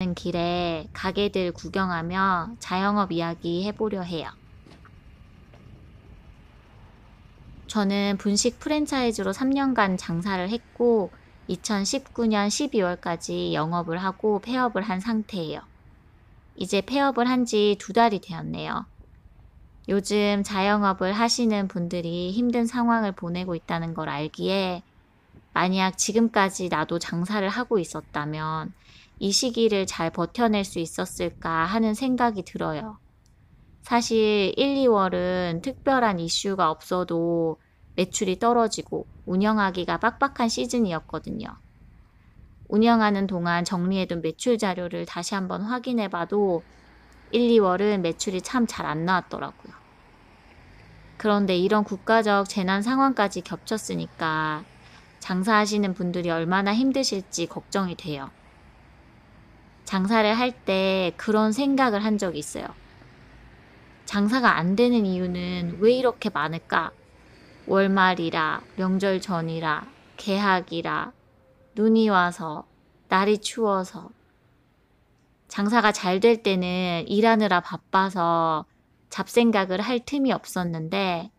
가는 길에 가게들 구경하며 자영업 이야기 해보려 해요. 저는 분식 프랜차이즈로 3년간 장사를 했고 2019년 12월까지 영업을 하고 폐업을 한 상태예요. 이제 폐업을 한 지 2달이 되었네요. 요즘 자영업을 하시는 분들이 힘든 상황을 보내고 있다는 걸 알기에 만약 지금까지 나도 장사를 하고 있었다면 이 시기를 잘 버텨낼 수 있었을까 하는 생각이 들어요. 사실 1, 2월은 특별한 이슈가 없어도 매출이 떨어지고 운영하기가 빡빡한 시즌이었거든요. 운영하는 동안 정리해둔 매출 자료를 다시 한번 확인해봐도 1, 2월은 매출이 참 잘 안 나왔더라고요. 그런데 이런 국가적 재난 상황까지 겹쳤으니까 장사하시는 분들이 얼마나 힘드실지 걱정이 돼요. 장사를 할 때 그런 생각을 한 적이 있어요. 장사가 안 되는 이유는 왜 이렇게 많을까? 월말이라, 명절 전이라, 개학이라, 눈이 와서, 날이 추워서. 장사가 잘 될 때는 일하느라 바빠서 잡생각을 할 틈이 없었는데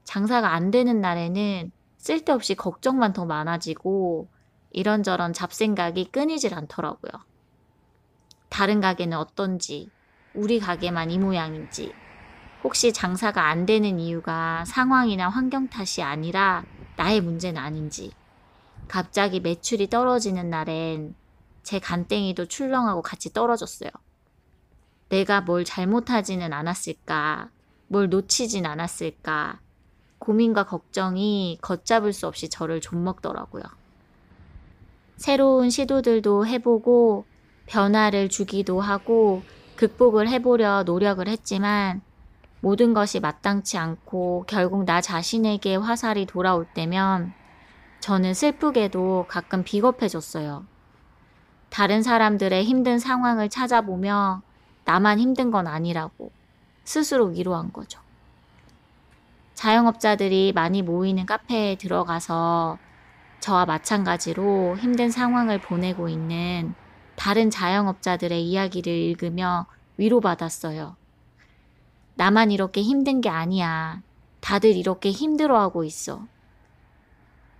장사가 안 되는 날에는 쓸데없이 걱정만 더 많아지고 이런저런 잡생각이 끊이질 않더라고요. 다른 가게는 어떤지, 우리 가게만 이 모양인지, 혹시 장사가 안 되는 이유가 상황이나 환경 탓이 아니라 나의 문제는 아닌지, 갑자기 매출이 떨어지는 날엔 제 간땡이도 출렁하고 같이 떨어졌어요. 내가 뭘 잘못하지는 않았을까, 뭘 놓치진 않았을까, 고민과 걱정이 걷잡을 수 없이 저를 좀먹더라고요. 새로운 시도들도 해보고 변화를 주기도 하고 극복을 해보려 노력을 했지만 모든 것이 마땅치 않고 결국 나 자신에게 화살이 돌아올 때면 저는 슬프게도 가끔 비겁해졌어요. 다른 사람들의 힘든 상황을 찾아보며 나만 힘든 건 아니라고 스스로 위로한 거죠. 자영업자들이 많이 모이는 카페에 들어가서 저와 마찬가지로 힘든 상황을 보내고 있는 다른 자영업자들의 이야기를 읽으며 위로받았어요. 나만 이렇게 힘든 게 아니야. 다들 이렇게 힘들어하고 있어.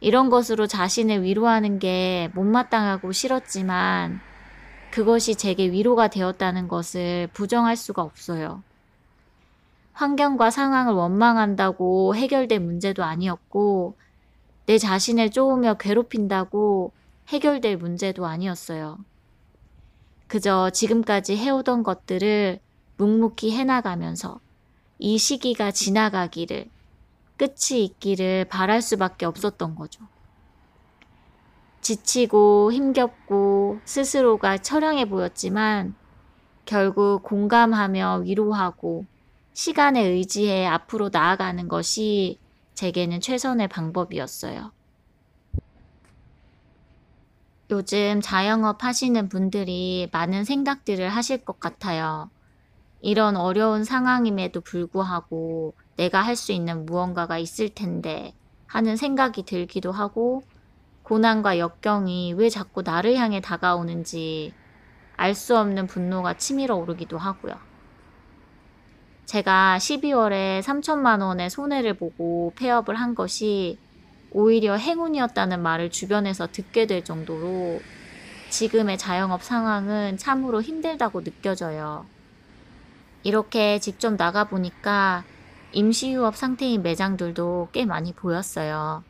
이런 것으로 자신을 위로하는 게 못마땅하고 싫었지만 그것이 제게 위로가 되었다는 것을 부정할 수가 없어요. 환경과 상황을 원망한다고 해결될 문제도 아니었고 내 자신을 쪼으며 괴롭힌다고 해결될 문제도 아니었어요. 그저 지금까지 해오던 것들을 묵묵히 해나가면서 이 시기가 지나가기를, 끝이 있기를 바랄 수밖에 없었던 거죠. 지치고 힘겹고 스스로가 처량해 보였지만 결국 공감하며 위로하고 시간에 의지해 앞으로 나아가는 것이 제게는 최선의 방법이었어요. 요즘 자영업 하시는 분들이 많은 생각들을 하실 것 같아요. 이런 어려운 상황임에도 불구하고 내가 할 수 있는 무언가가 있을 텐데 하는 생각이 들기도 하고 고난과 역경이 왜 자꾸 나를 향해 다가오는지 알 수 없는 분노가 치밀어 오르기도 하고요. 제가 12월에 3천만 원의 손해를 보고 폐업을 한 것이 오히려 행운이었다는 말을 주변에서 듣게 될 정도로 지금의 자영업 상황은 참으로 힘들다고 느껴져요. 이렇게 직접 나가보니까 임시휴업 상태인 매장들도 꽤 많이 보였어요.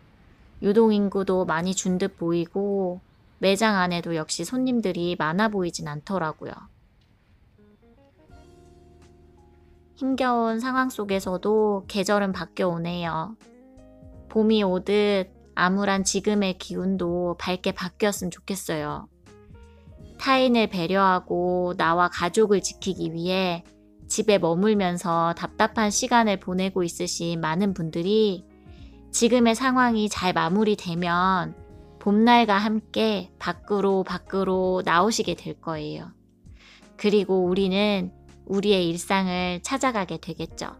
유동인구도 많이 준 듯 보이고 매장 안에도 역시 손님들이 많아 보이진 않더라고요. 힘겨운 상황 속에서도 계절은 바뀌어 오네요. 봄이 오듯 암울한 지금의 기운도 밝게 바뀌었으면 좋겠어요. 타인을 배려하고 나와 가족을 지키기 위해 집에 머물면서 답답한 시간을 보내고 있으신 많은 분들이 지금의 상황이 잘 마무리되면 봄날과 함께 밖으로 나오시게 될 거예요. 그리고 우리는 우리의 일상을 찾아가게 되겠죠.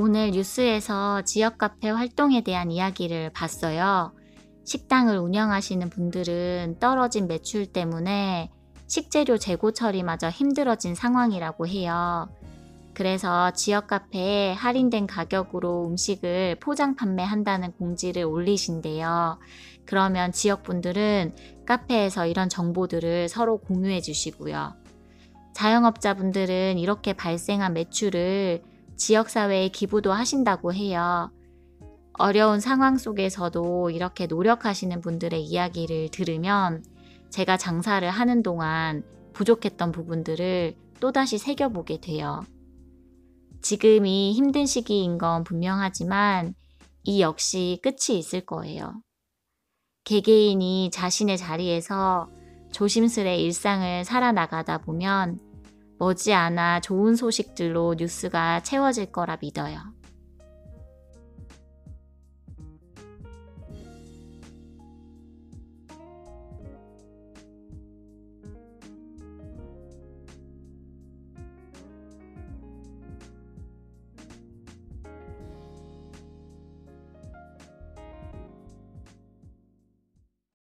오늘 뉴스에서 지역 카페 활동에 대한 이야기를 봤어요. 식당을 운영하시는 분들은 떨어진 매출 때문에 식재료 재고 처리마저 힘들어진 상황이라고 해요. 그래서 지역 카페에 할인된 가격으로 음식을 포장 판매한다는 공지를 올리신대요. 그러면 지역 분들은 카페에서 이런 정보들을 서로 공유해 주시고요. 자영업자분들은 이렇게 발생한 매출을 지역사회에 기부도 하신다고 해요. 어려운 상황 속에서도 이렇게 노력하시는 분들의 이야기를 들으면 제가 장사를 하는 동안 부족했던 부분들을 또다시 새겨보게 돼요. 지금이 힘든 시기인 건 분명하지만 이 역시 끝이 있을 거예요. 개개인이 자신의 자리에서 조심스레 일상을 살아나가다 보면 머지않아 좋은 소식들로 뉴스가 채워질 거라 믿어요.